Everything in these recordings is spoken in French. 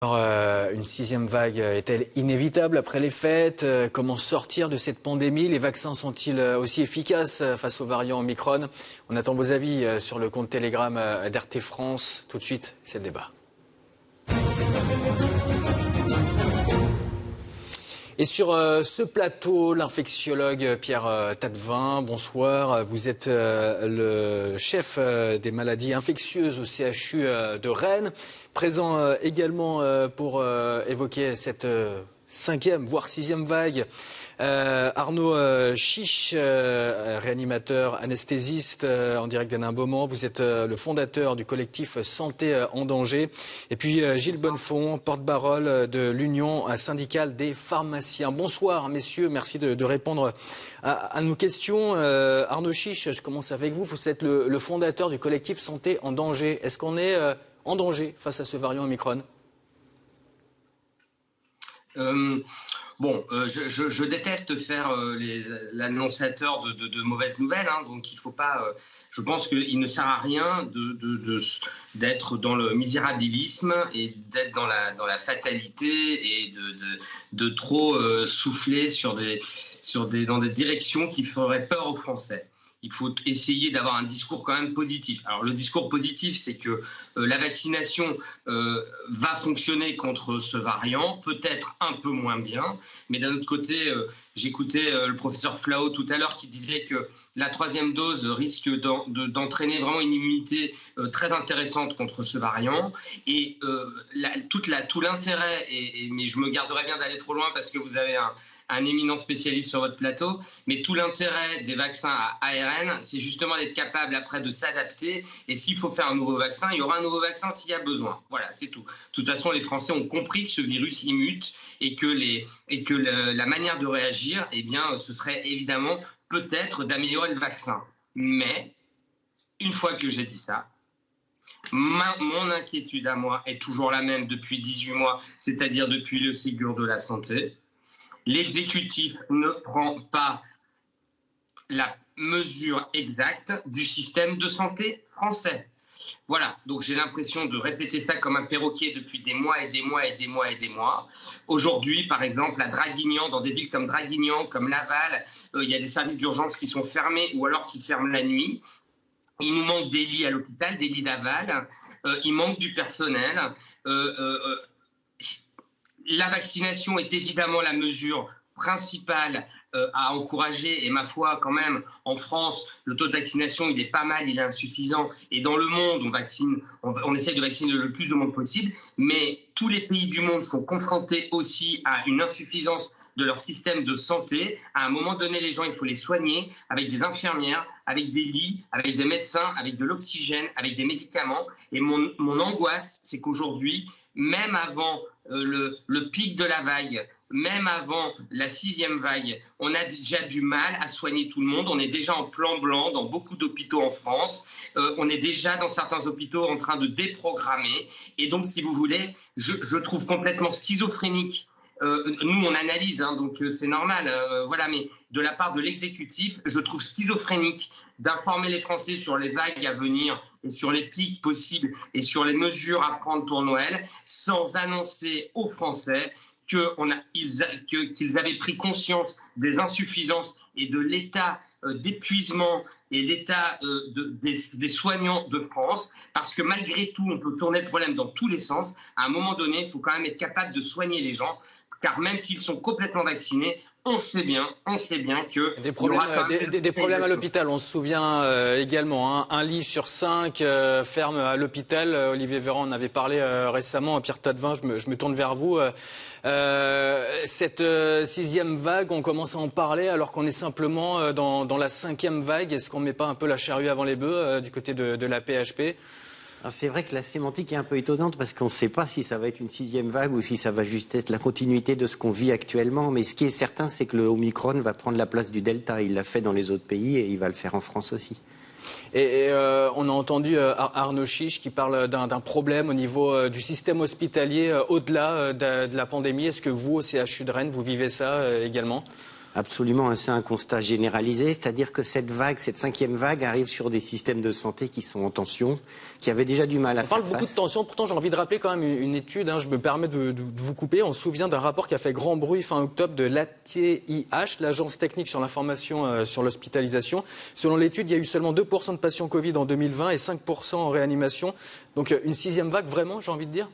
Alors, une sixième vague est-elle inévitable après les fêtes? Comment sortir de cette pandémie? Les vaccins sont-ils aussi efficaces face aux variants Omicron? On attend vos avis sur le compte Telegram d'RT France. Tout de suite, c'est le débat. Et sur ce plateau, l'infectiologue Pierre Tadevin, bonsoir. Vous êtes le chef des maladies infectieuses au CHU de Rennes, présent également pour évoquer cette cinquième, voire sixième vague. Arnaud Chiche, réanimateur, anesthésiste en direct d'Hénin Beaumont. Vous êtes le fondateur du collectif Santé en danger. Et puis Gilles Bonnefond, porte-parole de l'Union syndicale des pharmaciens. Bonsoir messieurs, merci de répondre à nos questions. Arnaud Chiche, je commence avec vous. Vous êtes le fondateur du collectif Santé en danger. Est-ce qu'on est en danger face à ce variant Omicron ? Je déteste faire l'annonciateur de mauvaises nouvelles, hein, donc il faut pas. Je pense qu'il ne sert à rien d'être dans le misérabilisme et d'être dans la fatalité et de trop souffler dans des directions qui feraient peur aux Français. Il faut essayer d'avoir un discours quand même positif. Alors le discours positif, c'est que la vaccination va fonctionner contre ce variant, peut-être un peu moins bien, mais d'un autre côté, j'écoutais le professeur Flao tout à l'heure qui disait que la troisième dose risque d'entraîner vraiment une immunité très intéressante contre ce variant. Et tout l'intérêt, mais je me garderai bien d'aller trop loin parce que vous avez un éminent spécialiste sur votre plateau, mais tout l'intérêt des vaccins à ARN, c'est justement d'être capable après de s'adapter, et s'il faut faire un nouveau vaccin, il y aura un nouveau vaccin s'il y a besoin. Voilà, c'est tout. De toute façon, les Français ont compris que ce virus il mute, et que la manière de réagir, eh bien, ce serait évidemment peut-être d'améliorer le vaccin. Mais, une fois que j'ai dit ça, mon inquiétude à moi est toujours la même depuis 18 mois, c'est-à-dire depuis le Ségur de la santé. L'exécutif ne prend pas la mesure exacte du système de santé français. Voilà, donc j'ai l'impression de répéter ça comme un perroquet depuis des mois et des mois et des mois et des mois. Aujourd'hui, par exemple, à Draguignan, dans des villes comme Draguignan, comme Laval, il y a des services d'urgence qui sont fermés ou alors qui ferment la nuit. Il nous manque des lits à l'hôpital, des lits d'aval, il manque du personnel. La vaccination est évidemment la mesure principale à encourager, et ma foi, quand même, en France, le taux de vaccination, il est pas mal, il est insuffisant, et dans le monde, on essaie de vacciner le plus de monde possible, mais tous les pays du monde sont confrontés aussi à une insuffisance de leur système de santé. À un moment donné, les gens, il faut les soigner avec des infirmières, avec des lits, avec des médecins, avec de l'oxygène, avec des médicaments, et mon angoisse, c'est qu'aujourd'hui, même avant le pic de la vague, même avant la sixième vague, on a déjà du mal à soigner tout le monde. On est déjà en plan blanc dans beaucoup d'hôpitaux en France. On est déjà dans certains hôpitaux en train de déprogrammer. Et donc, si vous voulez, je trouve complètement schizophrénique. Nous, on analyse, hein, donc c'est normal. Voilà, mais de la part de l'exécutif, je trouve schizophrénique d'informer les Français sur les vagues à venir et sur les pics possibles et sur les mesures à prendre pour Noël, sans annoncer aux Français qu'ils avaient pris conscience des insuffisances et de l'état d'épuisement et l'état des soignants de France, parce que malgré tout, on peut tourner le problème dans tous les sens. À un moment donné, il faut quand même être capable de soigner les gens, car même s'ils sont complètement vaccinés, on sait bien que des problèmes à l'hôpital. On se souvient également, hein, un lit sur 5 ferme à l'hôpital. Olivier Véran en avait parlé récemment. Pierre Tadevin, je me tourne vers vous. Cette sixième vague, on commence à en parler alors qu'on est simplement dans la cinquième vague. Est-ce qu'on ne met pas un peu la charrue avant les bœufs du côté de la PHP ? Alors c'est vrai que la sémantique est un peu étonnante parce qu'on ne sait pas si ça va être une sixième vague ou si ça va juste être la continuité de ce qu'on vit actuellement. Mais ce qui est certain, c'est que le Omicron va prendre la place du Delta. Il l'a fait dans les autres pays et il va le faire en France aussi. Et on a entendu Arnaud Chiche qui parle d'un problème au niveau du système hospitalier au-delà de la pandémie. Est-ce que vous, au CHU de Rennes, vous vivez ça également ? Absolument, c'est un constat généralisé, c'est-à-dire que cette cinquième vague arrive sur des systèmes de santé qui sont en tension, qui avaient déjà du mal à faire face. On parle beaucoup de tension, pourtant j'ai envie de rappeler quand même une étude, je me permets de vous couper, on se souvient d'un rapport qui a fait grand bruit fin octobre de l'ATIH, l'Agence technique sur l'information sur l'hospitalisation. Selon l'étude, il y a eu seulement 2% de patients Covid en 2020 et 5% en réanimation. Donc une sixième vague vraiment, j'ai envie de dire ?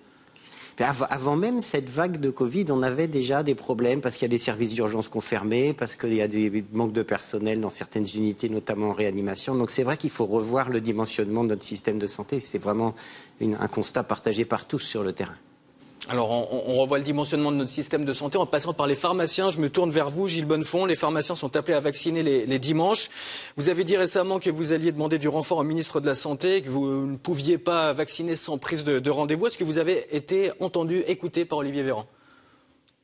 Avant même cette vague de Covid, on avait déjà des problèmes parce qu'il y a des services d'urgence confirmés, parce qu'il y a des manques de personnel dans certaines unités, notamment en réanimation. Donc c'est vrai qu'il faut revoir le dimensionnement de notre système de santé. C'est vraiment un constat partagé par tous sur le terrain. Alors, on revoit le dimensionnement de notre système de santé en passant par les pharmaciens. Je me tourne vers vous, Gilles Bonnefond. Les pharmaciens sont appelés à vacciner les dimanches. Vous avez dit récemment que vous alliez demander du renfort au ministre de la Santé, que vous ne pouviez pas vacciner sans prise de rendez-vous. Est-ce que vous avez été entendu, écouté par Olivier Véran ?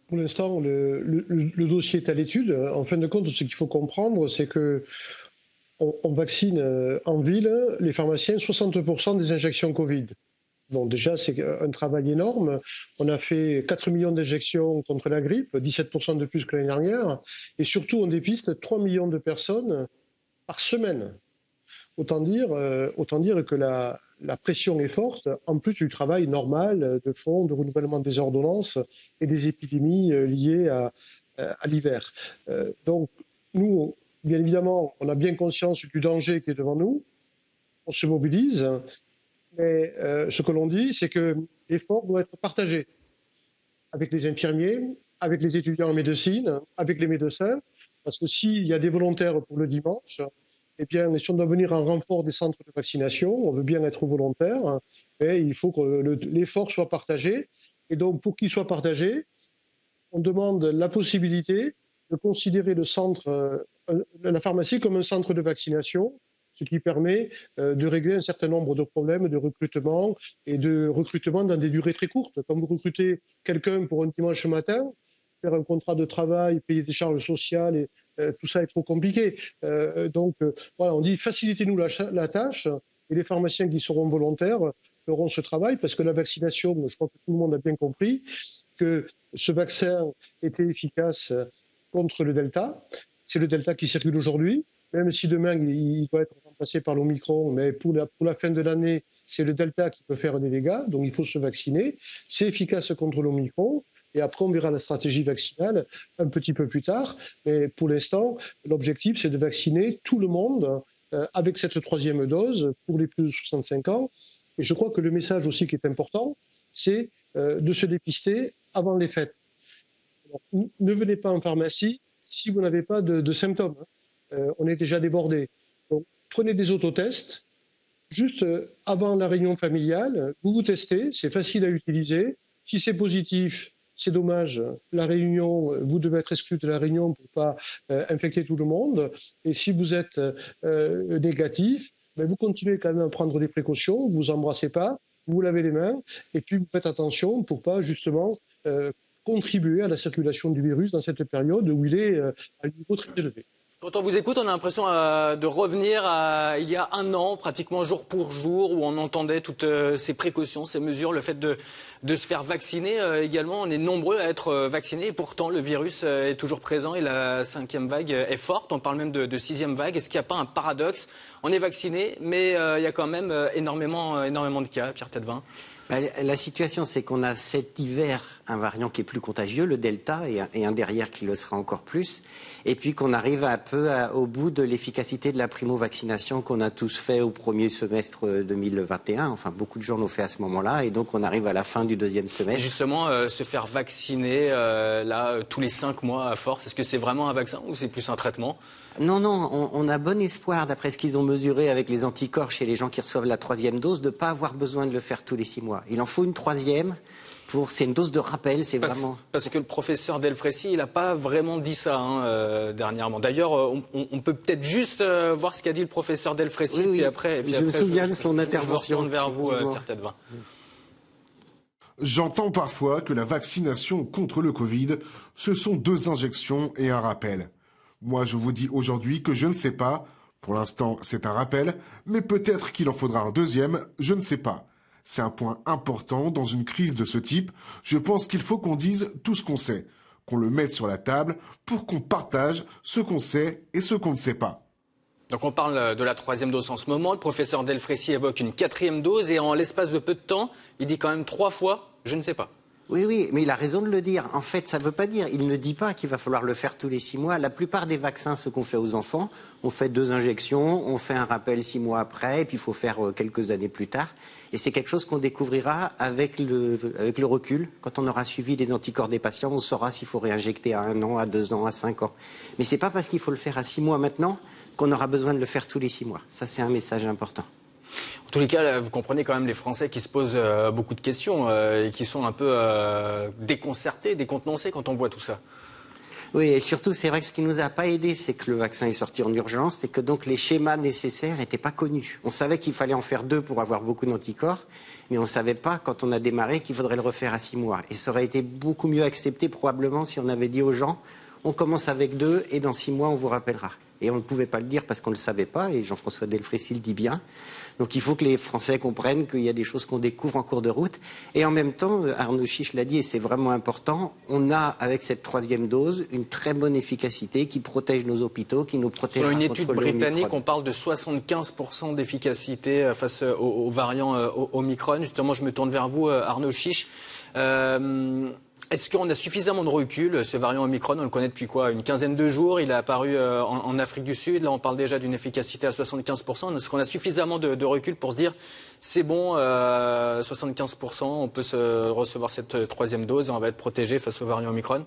Pour l'instant, le dossier est à l'étude. En fin de compte, ce qu'il faut comprendre, c'est que on vaccine en ville, les pharmaciens, 60% des injections Covid. Bon, déjà, c'est un travail énorme. On a fait 4 millions d'injections contre la grippe, 17% de plus que l'année dernière. Et surtout, on dépiste 3 millions de personnes par semaine. Autant dire que la pression est forte, en plus du travail normal de fond, de renouvellement des ordonnances et des épidémies liées à l'hiver. Donc, nous, bien évidemment, on a bien conscience du danger qui est devant nous. On se mobilise. Mais ce que l'on dit, c'est que l'effort doit être partagé avec les infirmiers, avec les étudiants en médecine, avec les médecins, parce que s'il y a des volontaires pour le dimanche, eh bien, si on doit venir en renfort des centres de vaccination, on veut bien être volontaire, mais il faut que l'effort soit partagé. Et donc, pour qu'il soit partagé, on demande la possibilité de considérer la pharmacie comme un centre de vaccination, ce qui permet de régler un certain nombre de problèmes de recrutement et de recrutement dans des durées très courtes. Quand vous recrutez quelqu'un pour un dimanche matin, faire un contrat de travail, payer des charges sociales, et tout ça est trop compliqué. Donc, voilà, on dit facilitez-nous la tâche et les pharmaciens qui seront volontaires feront ce travail parce que la vaccination, je crois que tout le monde a bien compris que ce vaccin était efficace contre le Delta. C'est le Delta qui circule aujourd'hui. Même si demain, il doit être remplacé par l'Omicron, mais pour la fin de l'année, c'est le Delta qui peut faire des dégâts, donc il faut se vacciner. C'est efficace contre l'Omicron, et après on verra la stratégie vaccinale un petit peu plus tard. Mais pour l'instant, l'objectif, c'est de vacciner tout le monde avec cette troisième dose pour les plus de 65 ans. Et je crois que le message aussi qui est important, c'est de se dépister avant les fêtes. Alors, ne venez pas en pharmacie si vous n'avez pas de symptômes. On est déjà débordé. Donc, prenez des autotests. Juste avant la réunion familiale, vous vous testez, c'est facile à utiliser. Si c'est positif, c'est dommage. La réunion, vous devez être exclu de la réunion pour ne pas infecter tout le monde. Et si vous êtes négatif, ben vous continuez quand même à prendre des précautions. Vous vous embrassez pas, vous vous lavez les mains, et puis vous faites attention pour pas justement contribuer à la circulation du virus dans cette période où il est à un niveau très élevé. Quand on vous écoute, on a l'impression de revenir à il y a un an, pratiquement jour pour jour, où on entendait toutes ces précautions, ces mesures, le fait de se faire vacciner également. On est nombreux à être vaccinés et pourtant le virus est toujours présent et la cinquième vague est forte. On parle même de sixième vague. Est-ce qu'il n'y a pas un paradoxe ? On est vacciné, mais il y a quand même énormément de cas, Pierre Tadevin. La situation, c'est qu'on a cet hiver un variant qui est plus contagieux, le Delta, et un derrière qui le sera encore plus. Et puis qu'on arrive un peu au bout de l'efficacité de la primo-vaccination qu'on a tous fait au premier semestre 2021. Enfin, beaucoup de gens l'ont fait à ce moment-là. Et donc, on arrive à la fin du deuxième semestre. Et justement, se faire vacciner tous les 5 mois à force, est-ce que c'est vraiment un vaccin ou c'est plus un traitement ? Non, on a bon espoir, d'après ce qu'ils ont mesuré avec les anticorps chez les gens qui reçoivent la troisième dose, de ne pas avoir besoin de le faire tous les 6 mois. Il en faut une troisième. C'est une dose de rappel, c'est vraiment... Parce que le professeur Delfraissy, il n'a pas vraiment dit ça dernièrement. D'ailleurs, on peut peut-être juste voir ce qu'a dit le professeur Delfraissy. Oui. Puis après, je me souviens de son intervention. Je me retourne vers vous, Pierre Tadevin. J'entends parfois que la vaccination contre le Covid, ce sont 2 injections et un rappel. Moi, je vous dis aujourd'hui que je ne sais pas. Pour l'instant, c'est un rappel, mais peut-être qu'il en faudra un deuxième, je ne sais pas. C'est un point important dans une crise de ce type. Je pense qu'il faut qu'on dise tout ce qu'on sait. qu'on le mette sur la table pour qu'on partage ce qu'on sait et ce qu'on ne sait pas. Donc on parle de la 3e dose en ce moment. Le professeur Delfraissy évoque une 4e dose et en l'espace de peu de temps, il dit quand même 3 fois « je ne sais pas ». Oui, mais il a raison de le dire. En fait, ça ne veut pas dire, il ne dit pas qu'il va falloir le faire tous les 6 mois. La plupart des vaccins, ce qu'on fait aux enfants, on fait 2 injections, on fait un rappel 6 mois après, et puis il faut faire quelques années plus tard. Et c'est quelque chose qu'on découvrira avec le recul. Quand on aura suivi les anticorps des patients, on saura s'il faut réinjecter à 1 an, à 2 ans, à 5 ans. Mais ce n'est pas parce qu'il faut le faire à 6 mois maintenant qu'on aura besoin de le faire tous les 6 mois. Ça, c'est un message important. En tous les cas, vous comprenez quand même les Français qui se posent beaucoup de questions et qui sont un peu déconcertés, décontenancés quand on voit tout ça. Oui, et surtout, c'est vrai que ce qui nous a pas aidé, c'est que le vaccin est sorti en urgence et que donc les schémas nécessaires n'étaient pas connus. On savait qu'il fallait en faire 2 pour avoir beaucoup d'anticorps, mais on ne savait pas, quand on a démarré, qu'il faudrait le refaire à 6 mois. Et ça aurait été beaucoup mieux accepté, probablement, si on avait dit aux gens, on commence avec 2 et dans 6 mois, on vous rappellera. Et on ne pouvait pas le dire parce qu'on ne le savait pas, et Jean-François Delfraissy le dit bien. Donc il faut que les Français comprennent qu'il y a des choses qu'on découvre en cours de route. Et en même temps, Arnaud Chiche l'a dit, et c'est vraiment important, on a, avec cette 3e dose, une très bonne efficacité qui protège nos hôpitaux, qui nous protège contre le Omicron. Selon une étude britannique, on parle de 75% d'efficacité face au variant Omicron. Justement, je me tourne vers vous, Arnaud Chiche. Est-ce qu'on a suffisamment de recul? Ce variant Omicron, on le connaît depuis quoi? Une quinzaine de jours. Il est apparu en Afrique du Sud. Là, on parle déjà d'une efficacité à 75%. Est-ce qu'on a suffisamment de recul pour se dire c'est bon, 75%, on peut recevoir cette 3e dose et on va être protégé face au variant Omicron?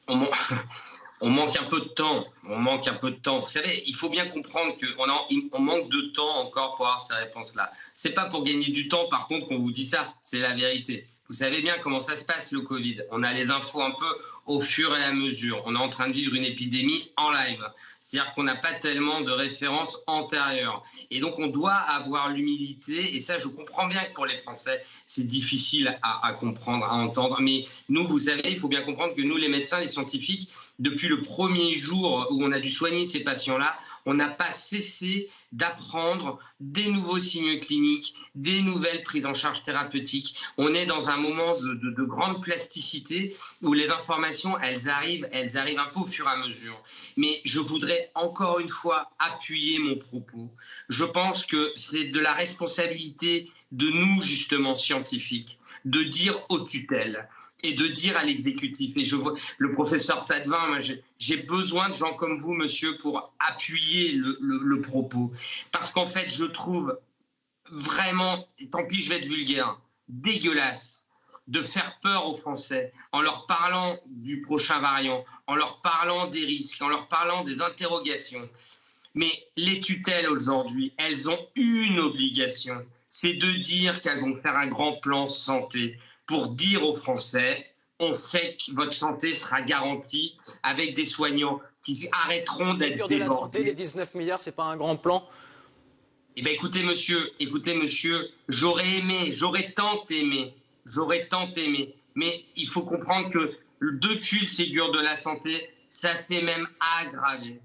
On manque un peu de temps. Vous savez, il faut bien comprendre qu'on manque de temps encore pour avoir ces réponses-là. C'est pas pour gagner du temps, par contre, qu'on vous dit ça. C'est la vérité. Vous savez bien comment ça se passe, le Covid. On a les infos un peu au fur et à mesure. On est en train de vivre une épidémie en live. C'est-à-dire qu'on n'a pas tellement de références antérieures. Et donc, on doit avoir l'humilité. Et ça, je comprends bien que pour les Français, c'est difficile à comprendre, à entendre. Mais nous, vous savez, il faut bien comprendre que nous, les médecins, les scientifiques, depuis le premier jour où on a dû soigner ces patients-là, on n'a pas cessé d'apprendre des nouveaux signes cliniques, des nouvelles prises en charge thérapeutiques. On est dans un moment de grande plasticité où les informations, elles arrivent un peu au fur et à mesure. Mais je voudrais encore une fois appuyer mon propos. Je pense que c'est de la responsabilité de nous, justement, scientifiques, de dire aux tutelles et de dire à l'exécutif. Et je vois le professeur Tadevin, moi, j'ai besoin de gens comme vous, monsieur, pour appuyer le propos. Parce qu'en fait, je trouve vraiment, tant pis, je vais être vulgaire, dégueulasse de faire peur aux Français en leur parlant du prochain variant, en leur parlant des risques, en leur parlant des interrogations. Mais les tutelles aujourd'hui, elles ont une obligation, c'est de dire qu'elles vont faire un grand plan santé pour dire aux Français, on sait que votre santé sera garantie avec des soignants qui arrêteront d'être débordés. De la santé, les 19 milliards, c'est pas un grand plan? Eh bien, écoutez, monsieur, j'aurais tant aimé. Mais il faut comprendre que depuis le Ségur de la santé, ça s'est même aggravé.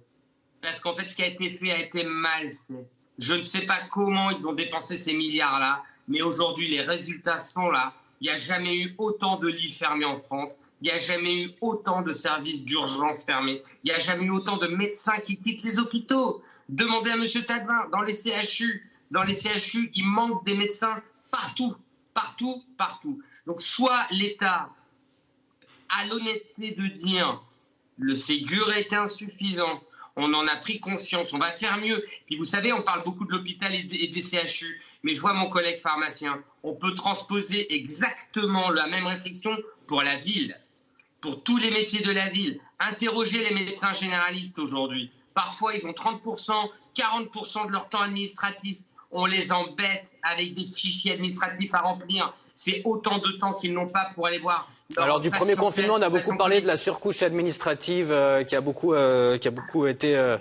Parce qu'en fait, ce qui a été fait a été mal fait. Je ne sais pas comment ils ont dépensé ces milliards-là, mais aujourd'hui, les résultats sont là. Il n'y a jamais eu autant de lits fermés en France. Il n'y a jamais eu autant de services d'urgence fermés. Il n'y a jamais eu autant de médecins qui quittent les hôpitaux. Demandez à M. Tadevin, dans les CHU, il manque des médecins partout. Donc, soit l'État a l'honnêteté de dire le Ségur est insuffisant, on en a pris conscience, on va faire mieux. Puis vous savez, on parle beaucoup de l'hôpital et des CHU, mais je vois mon collègue pharmacien, on peut transposer exactement la même réflexion pour la ville, pour tous les métiers de la ville. Interrogez les médecins généralistes aujourd'hui. Parfois, ils ont 30%, 40% de leur temps administratif. On les embête avec des fichiers administratifs à remplir. C'est autant de temps qu'ils n'ont pas pour aller voir. Alors du premier confinement, on a beaucoup parlé de la surcouche administrative qui a beaucoup été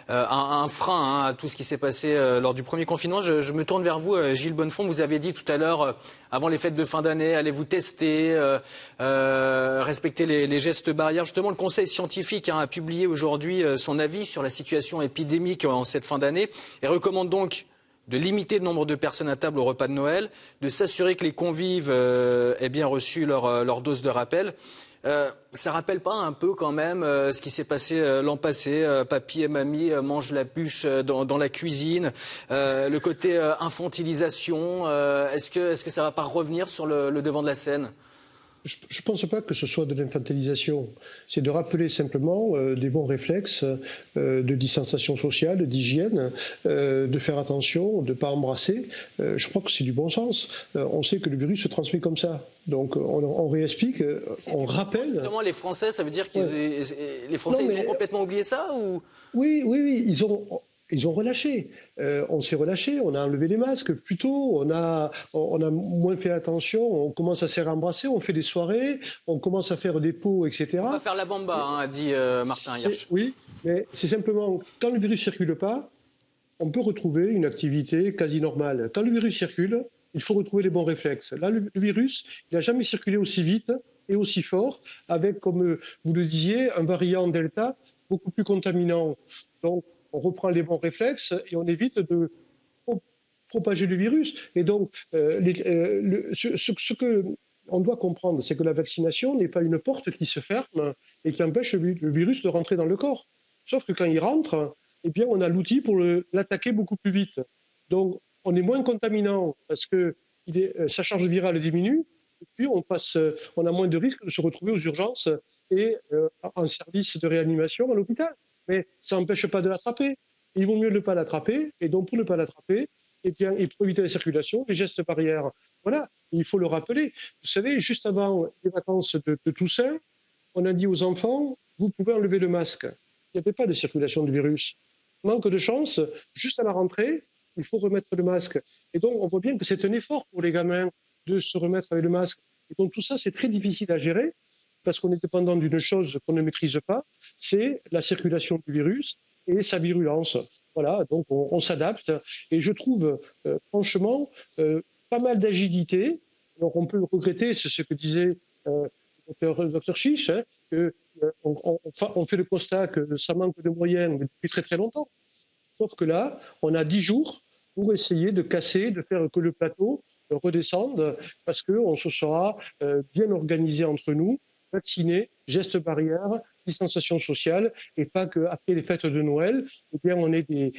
un frein à tout ce qui s'est passé lors du premier confinement. Je me tourne vers vous, Gilles Bonnefond. Vous avez dit tout à l'heure, avant les fêtes de fin d'année, allez vous tester, respecter les gestes barrières. Justement, le Conseil scientifique a publié aujourd'hui son avis sur la situation épidémique en cette fin d'année et recommande donc de limiter le nombre de personnes à table au repas de Noël, de s'assurer que les convives aient bien reçu leur dose de rappel. Ça rappelle pas un peu quand même ce qui s'est passé l'an passé, papy et mamie mangent la bûche dans la cuisine, le côté infantilisation, est-ce que ça va pas revenir sur le devant de la scène? Je ne pense pas que ce soit de l'infantilisation. C'est de rappeler simplement des bons réflexes de distanciation sociale, d'hygiène, de faire attention, de ne pas embrasser. Je crois que c'est du bon sens. On sait que le virus se transmet comme ça. Donc on réexplique, on rappelle. Justement, les Français, ça veut dire que les Français ils ont complètement oublié ça ou... Oui, ils ont relâché. On s'est relâché, on a enlevé les masques plus tôt, on a moins fait attention, on commence à se rembrasser, on fait des soirées, on commence à faire des pots, etc. On va faire la bamba, a dit Martin Hirsch. Oui, mais c'est simplement, quand le virus ne circule pas, on peut retrouver une activité quasi normale. Quand le virus circule, il faut retrouver les bons réflexes. Là, le virus, il n'a jamais circulé aussi vite et aussi fort, avec, comme vous le disiez, un variant Delta beaucoup plus contaminant. Donc, on reprend les bons réflexes et on évite de propager le virus. Et donc, ce que on doit comprendre, c'est que la vaccination n'est pas une porte qui se ferme et qui empêche le virus de rentrer dans le corps. Sauf que quand il rentre, eh bien, on a l'outil pour l'attaquer beaucoup plus vite. Donc, on est moins contaminant parce que sa charge virale diminue. Et puis, on a moins de risques de se retrouver aux urgences et en service de réanimation à l'hôpital. Mais ça n'empêche pas de l'attraper. Il vaut mieux ne pas l'attraper. Et donc, pour ne pas l'attraper, eh bien, et pour éviter la circulation, les gestes barrières, voilà, il faut le rappeler. Vous savez, juste avant les vacances de Toussaint, on a dit aux enfants, vous pouvez enlever le masque. Il n'y avait pas de circulation du virus. Manque de chance, juste à la rentrée, il faut remettre le masque. Et donc, on voit bien que c'est un effort pour les gamins de se remettre avec le masque. Et donc, tout ça, c'est très difficile à gérer parce qu'on est dépendant d'une chose qu'on ne maîtrise pas, c'est la circulation du virus et sa virulence. Voilà, donc on s'adapte. Et je trouve, franchement, pas mal d'agilité. Alors, on peut le regretter, c'est ce que disait le docteur Chiche, hein, on fait le constat que ça manque de moyens depuis très très longtemps. Sauf que là, on a 10 jours pour essayer de casser, de faire que le plateau redescende, parce qu'on se sera bien organisé entre nous, vaccinés, gestes barrières, distanciation sociale, et pas qu'après les fêtes de Noël, eh bien, on ait des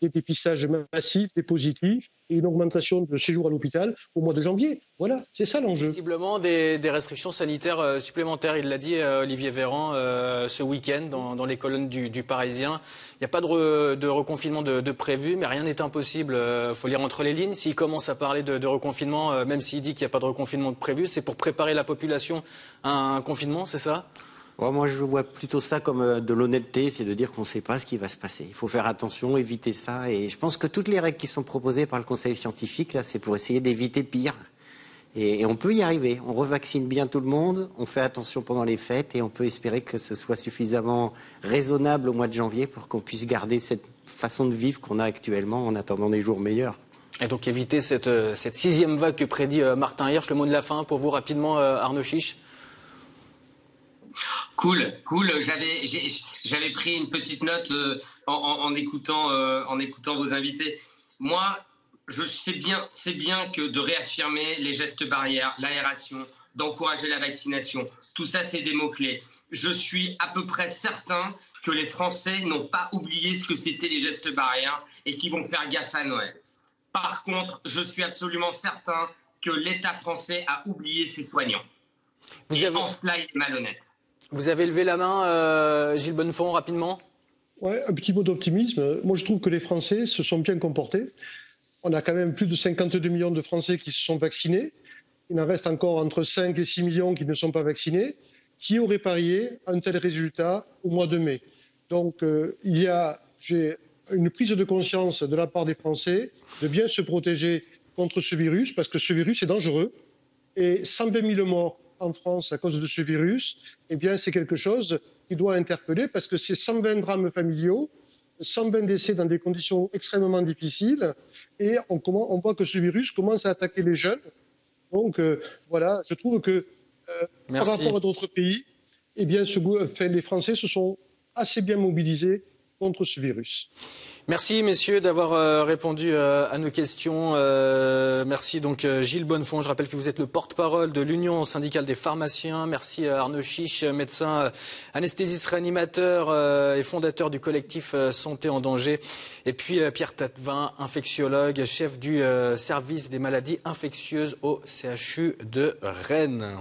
dépistages massifs, des positifs, et une augmentation de séjours à l'hôpital au mois de janvier. Voilà, c'est ça l'enjeu. Visiblement des restrictions sanitaires supplémentaires, il l'a dit Olivier Véran ce week-end dans les colonnes du Parisien. Il n'y a pas de reconfinement de prévu, mais rien n'est impossible. Il faut lire entre les lignes. S'il commence à parler de reconfinement, même s'il dit qu'il n'y a pas de reconfinement de prévu, c'est pour préparer la population à un confinement, c'est ça ? Moi, je vois plutôt ça comme de l'honnêteté, c'est de dire qu'on ne sait pas ce qui va se passer. Il faut faire attention, éviter ça. Et je pense que toutes les règles qui sont proposées par le Conseil scientifique, là, c'est pour essayer d'éviter pire. Et on peut y arriver. On revaccine bien tout le monde, on fait attention pendant les fêtes et on peut espérer que ce soit suffisamment raisonnable au mois de janvier pour qu'on puisse garder cette façon de vivre qu'on a actuellement en attendant des jours meilleurs. Et donc éviter cette sixième vague que prédit Martin Hirsch. Le mot de la fin pour vous rapidement, Arnaud Chiche. Cool. J'avais pris une petite note en écoutant vos invités. Moi, c'est bien que de réaffirmer les gestes barrières, l'aération, d'encourager la vaccination. Tout ça, c'est des mots-clés. Je suis à peu près certain que les Français n'ont pas oublié ce que c'était les gestes barrières et qu'ils vont faire gaffe à Noël. Par contre, je suis absolument certain que l'État français a oublié ses soignants. En cela, il est malhonnête. Vous avez levé la main, Gilles Bonnefond, rapidement. Ouais, un petit mot d'optimisme. Moi, je trouve que les Français se sont bien comportés. On a quand même plus de 52 millions de Français qui se sont vaccinés. Il en reste encore entre 5 et 6 millions qui ne sont pas vaccinés. Qui aurait parié un tel résultat au mois de mai? Donc, j'ai une prise de conscience de la part des Français de bien se protéger contre ce virus, parce que ce virus est dangereux. Et 120 000 morts en France à cause de ce virus, eh bien, c'est quelque chose qui doit interpeller, parce que c'est 120 drames familiaux, 120 décès dans des conditions extrêmement difficiles, et on voit que ce virus commence à attaquer les jeunes. Donc, voilà, je trouve que par rapport à d'autres pays, eh bien, les Français se sont assez bien mobilisés contre ce virus. Merci messieurs d'avoir répondu à nos questions. Merci donc Gilles Bonnefond. Je rappelle que vous êtes le porte-parole de l'Union syndicale des pharmaciens. Merci Arnaud Chiche, médecin anesthésiste réanimateur et fondateur du collectif Santé en danger. Et puis Pierre Tattevin, infectiologue, chef du service des maladies infectieuses au CHU de Rennes.